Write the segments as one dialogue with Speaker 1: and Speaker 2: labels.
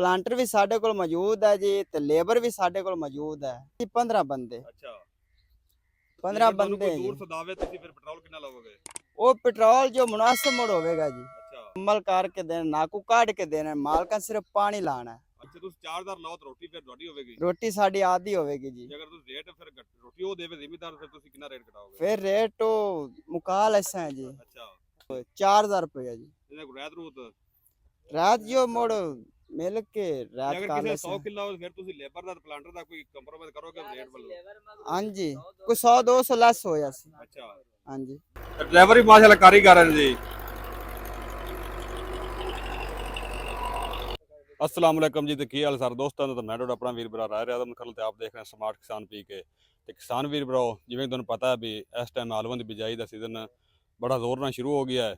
Speaker 1: Planter ਵੀ ਸਾਡੇ ਕੋਲ ਮੌਜੂਦ ਹੈ ਜੀ ਤੇ ਲੇਬਰ ਵੀ ਸਾਡੇ ਕੋਲ ਮੌਜੂਦ ਹੈ ਜੀ। 15 ਬੰਦੇ।
Speaker 2: ਅੱਛਾ
Speaker 1: 15 ਬੰਦੇ
Speaker 2: ਕੋਈ
Speaker 1: ਜੀ।
Speaker 2: ਦੂਰ ਸਦਾਵੇ ਤੁਸੀਂ ਫਿਰ ਪੈਟਰੋਲ ਕਿੰਨਾ ਲਵੋਗੇ?
Speaker 1: ਉਹ ਪੈਟਰੋਲ ਜੋ ਮੁਨਾਸਿਬ ਮੁੜ ਹੋਵੇਗਾ ਜੀ।
Speaker 2: ਅੱਛਾ
Speaker 1: ਮੁਕੰਮਲ ਕਰਕੇ ਦੇਣਾ, ਨਾਕੂ ਕਾਢ ਕੇ ਦੇਣਾ, ਮਾਲਕਾਂ ਸਿਰਫ ਪਾਣੀ ਲਾਣਾ ਹੈ।
Speaker 2: ਅੱਛਾ ਤੁਸੀਂ 4000 ਲਾਓ ਤਾਂ ਰੋਟੀ ਫਿਰ ਤੁਹਾਡੀ ਹੋਵੇਗੀ।
Speaker 1: ਰੋਟੀ ਸਾਡੀ ਆਦੀ ਹੋਵੇਗੀ ਜੀ।
Speaker 2: ਜੇ ਅਗਰ ਤੁਸੀਂ ਰੇਟ ਫਿਰ ਰੋਟੀ ਉਹ ਦੇਵੇ ਜ਼ਿਮੀਦਾਰ ਫਿਰ ਤੁਸੀਂ ਕਿੰਨਾ ਰੇਟ ਘਟਾਓਗੇ?
Speaker 1: ਫਿਰ ਰੇਟ ਉਹ ਮੁਕਾ ਲੈਸਾ ਹੈ ਜੀ।
Speaker 2: ਅੱਛਾ
Speaker 1: 4000 रुपया जी।
Speaker 2: ਇਹਨੇ ਕੋਈ ਰਾਤ ਰੂਤ
Speaker 1: रात जो मोड़ मिल के
Speaker 2: ਜੇ
Speaker 1: रात
Speaker 2: ਅਗਰ
Speaker 1: का
Speaker 2: ਕਿਸੇ
Speaker 1: लेसा
Speaker 2: 100 ਕਿੱਲਾ ਹੋਵੇ ਫਿਰ ਤੁਸੀਂ ਲੇਬਰ ਦਾ ਪਲਾਂਟਰ ਦਾ ਕੋਈ ਕੰਪਰੋਮਾਈਜ਼ ਕਰੋਗੇ ਰੇਟ ਵੱਲੋਂ?
Speaker 1: हाँ जी, कोई 100-200 लेस हो जासी।
Speaker 2: ਅੱਛਾ
Speaker 1: हाँ जी।
Speaker 2: ਡਰਾਈਵਰ ਵੀ ਮਾਸ਼ਾਅੱਲਾ ਕਾਰੀਗਰ ਹਨ ਜੀ। अस्सलाम वालेकुम जी। तो की हाल सर दोस्तों तो मैं अपना वीर भरा राय आदम खल आप देख रहे हैं स्मार्ट किसान पी के। तो किसान वीर भराओ जिवें तुहानूं पता है भी इस टाइम आलूआं की बिजाई का सीजन बड़ा जोर नाल शुरू हो गया है।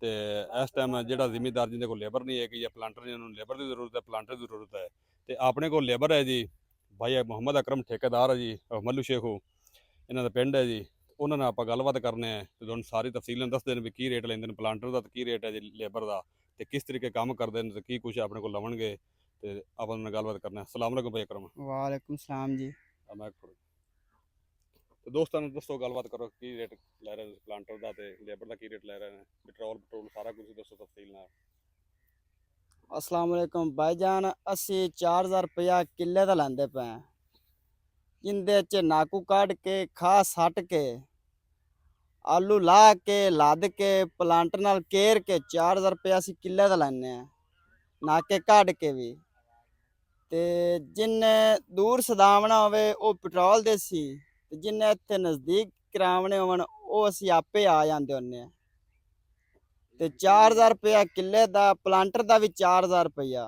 Speaker 2: तो इस टाइम जो जिमीदार जिन्हें को लेबर नहीं है कि या प्लांटर ने उन्होंने लेबर की जरूरत है, प्लांटर की जरूरत है। तो अपने को लेबर है जी भाई मुहम्मद अकरम ठेकेदार है जी मल्लू शेखू, इन्हों का पिंड है जी। उन्होंने आप गलबात करने हैं तो तुहानूं सारी तफसील दसदे भी की रेट लेंदे प्लांटर का, तो की रेट है जी लेबर का, तो किस तरीके काम करते हैं, तो की कुछ अपने को लवणगे। तो आप गलबात करना है। अस्सलाम वालेकुम भाई अकरम।
Speaker 1: वालेकुम सलाम जी।
Speaker 2: मैं तो दोस्तों दसो गलबात करो की रेट लै रहे हैं प्लांटर का, तो लेबर का की रेट लै रहे हैं, पेट्रोल पेट्रोल सारा कुछ दसो तफसील नाल।
Speaker 1: अस्सलाम वालेकुम भाईजान, असी 4000 रुपया किले का लैंदे पे हैं, जिंदे च नाकू काट के खा सट के आलू ला के लद के प्लांटर नाल केर के 4000 रुपया असी किले का लैने हैं, नाके काट के भी। ते जिन्ने दूर सदावना होवे वो पेट्रोल देसी, ते जिन्ने इत्थे नज़दीक करावने होवन वो असी आपे आ जांदे होन्ने आ। ते 4000 रुपया किले दा, प्लांटर दा भी 4000 रुपया।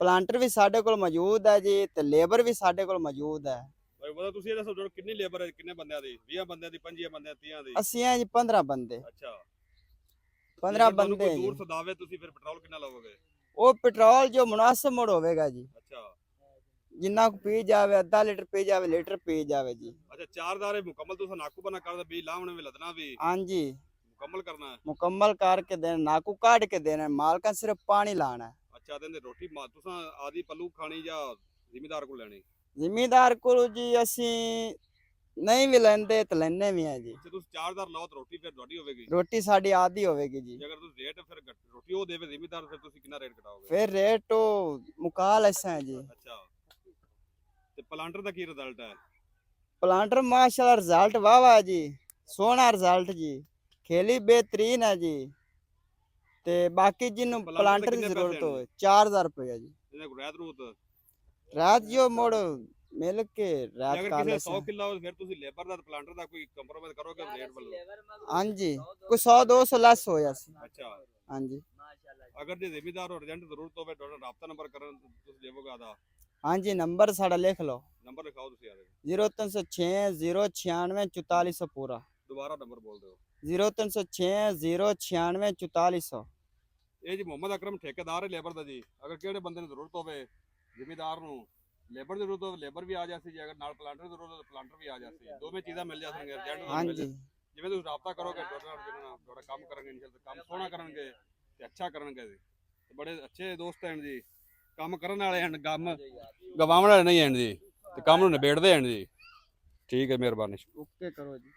Speaker 1: प्लांटर भी साढ़े कोल मौजूद है जी ते लेबर भी साढ़े कोल मौजूद है।
Speaker 2: भाई मतलब ਤੁਸੀਂ ਇਹ ਦੱਸੋ ਜੋ ਕਿੰਨੀ ਲੇਬਰ ਹੈ, ਕਿੰਨੇ ਬੰਦਿਆਂ ਦੀ? 20 ਬੰਦਿਆਂ ਦੀ, 25 ਬੰਦਿਆਂ ਦੀ, 30 ਦੀ?
Speaker 1: ਅਸੀਂ हैं जी 15 बंदे।
Speaker 2: ਅੱਛਾ
Speaker 1: 15
Speaker 2: ਕੋਈ
Speaker 1: बंदे हैं
Speaker 2: ਦੂਰ
Speaker 1: जी।
Speaker 2: ਸਦਾਵੇ ਤੁਸੀਂ ਫਿਰ ਪੈਟਰੋਲ ਕਿੰਨਾ ਲਵੋਗੇ?
Speaker 1: वो पेट्रोल जो मुनासिब मुड़ होवेगा जी,
Speaker 2: ਅੱਛਾ
Speaker 1: जिन्ना को पी जावे, आधा लीटर पी जावे, लीटर पी जावे जी।
Speaker 2: ਅੱਛਾ 4000 ਮੁਕੰਮਲ ਤੁਸੀਂ ਨਾਕੂ ਬਣਾ ਕਰਦਾ ਵੀ ਲਾਵਣ ਵੀ ਲੱਦਣਾ ਵੀ
Speaker 1: हाँ जी,
Speaker 2: ਮੁਕੰਮਲ ਕਰਨਾ ਹੈ।
Speaker 1: मुकम्मल करके देना, नाकू काट के देना, मालका सिर्फ पानी लाना है।
Speaker 2: ਅੱਛਾ ਤੇ ਰੋਟੀ ਤੁਸੀਂ ਆਦੀ ਪੱਲੂ ਖਾਣੀ ਜਾਂ ਜ਼ਿਮੀਦਾਰ ਕੋਲ ਲੈਣੀ?
Speaker 1: जिमीदार को जी असी नहीं भी लेंदे तो लेने भी हैं जी।
Speaker 2: ਜੇ ਤੁਸੀਂ 4000 ਲਾਓ ਤਾਂ ਰੋਟੀ ਫਿਰ ਤੁਹਾਡੀ ਹੋਵੇਗੀ।
Speaker 1: रोटी साड़ी आधी होवेगी जी।
Speaker 2: ਜੇ ਅਗਰ ਤੁਸੀਂ ਰੇਟ ਫਿਰ ਰੋਟੀ ਉਹ ਦੇਵੇ ਜ਼ਿਮੀਦਾਰ ਫਿਰ ਤੁਸੀਂ ਕਿੰਨਾ ਰੇਟ ਘਟਾਓਗੇ?
Speaker 1: फिर रेट तो मुका लेसा है जी।
Speaker 2: ਅੱਛਾ ਤੇ ਪਲਾਂਟਰ ਦਾ ਕੀ ਰਿਜ਼ਲਟ ਹੈ?
Speaker 1: प्लांटर माशाल्लाह रिजल्ट वाह वाह जी, सोहना रिजल्ट जी, खेली बेहतरीन है जी। ते बाकी जिन्हों
Speaker 2: प्लांटर
Speaker 1: प्लांटर
Speaker 2: दे
Speaker 1: की
Speaker 2: कितने
Speaker 1: जरूरत
Speaker 2: पैसे
Speaker 1: हो 4000 रुपया जी।
Speaker 2: ਇਹਨੇ ਕੋਈ ਰਾਤ ਰੂਤ?
Speaker 1: रात जो मोड़ मिल के
Speaker 2: ਜੇ
Speaker 1: रात
Speaker 2: ਅਗਰ
Speaker 1: का
Speaker 2: ਕਿਸੇ
Speaker 1: लेसा।
Speaker 2: 100 ਕਿੱਲਾ ਹੋਵੇ ਫਿਰ ਤੁਸੀਂ ਲੇਬਰ ਦਾ ਪਲਾਂਟਰ ਦਾ ਕੋਈ ਕੰਪਰੋਮਾਈਜ਼ ਕਰੋਗੇ ਰੇਟ ਵੱਲੋਂ?
Speaker 1: हाँ जी, कोई 100-200 लेस हो जासी।
Speaker 2: ਅੱਛਾ
Speaker 1: हाँ जी।
Speaker 2: ਅਗਰ ਜੇ ਜ਼ਿਮੀਦਾਰ ਨੂੰ ਅਰਜੈਂਟ ਜ਼ਰੂਰਤ ਹੋਵੇ ਤੁਹਾਡਾ ਰਾਬਤਾ ਨੰਬਰ ਕਰਨ ਤੁਸੀਂ ਦੇਵੋਗੇ ਆਦਾ?
Speaker 1: हाँ जी, नंबर साड़ा लिख लो।
Speaker 2: ਨੰਬਰ ਲਿਖਾਓ ਤੁਸੀਂ ਆਦੇ।
Speaker 1: 0306 096 4400 पूरा।
Speaker 2: ਦੁਬਾਰਾ ਨੰਬਰ ਬੋਲ ਦਿਓ।
Speaker 1: 0306 096 4400।
Speaker 2: ਇਹ ਜੀ ਮੁਹੰਮਦ ਅਕਰਮ ਠੇਕੇਦਾਰ ਹੈ ਲੇਬਰ ਦਾ ਜੀ। ਅਗਰ ਕਿਹੜੇ ਬੰਦੇ ਨੂੰ ਜ਼ਰੂਰਤ ਹੋਵੇ ਜ਼ਿਮੀਦਾਰ ਨੂੰ ਲੇਬਰ ਦੀ ਜ਼ਰੂਰਤ ਹੋਵੇ ਲੇਬਰ ਵੀ ਆ ਜਾਸੀ, ਜੇ ਅਗਰ ਨਾਲ ਪਲਾਂਟਰ ਦੀ ਜ਼ਰੂਰਤ ਹੋਵੇ ਪਲਾਂਟਰ ਵੀ ਆ ਜਾਸੀ, ਦੋਵੇਂ ਚੀਜ਼ਾਂ ਮਿਲ ਜਾਣਗੀਆਂ ਅਰਜੈਂਟ
Speaker 1: हाँ
Speaker 2: ਮਿਲ
Speaker 1: जी।
Speaker 2: ਜਿਵੇਂ ਤੁਸੀਂ ਰਾਬਤਾ ਕਰੋਗੇ ਤੁਹਾਡਾ ਕੰਮ ਕਰਾਂਗੇ ਇਨਸ਼ਾਅੱਲਾ, ਕੰਮ ਸੋਹਣਾ ਕਰਨਗੇ ਤੇ ਅੱਛਾ ਕਰਨਗੇ ਜੀ। ਤੇ ਬੜੇ ਅੱਛੇ ਦੋਸਤ ਹਨ ਜੀ, ਕੰਮ ਕਰਨ ਵਾਲੇ ਹਨ, ਕੰਮ ਗਵਾਉਣ ਵਾਲੇ ਨਹੀਂ ਹਨ ਜੀ, ਤੇ ਕੰਮ ਨੂੰ ਨਿਬੇੜਦੇ ਹਨ ਜੀ। ਠੀਕ ਹੈ, ਮਿਹਰਬਾਨੀ।
Speaker 1: ओके करो जी।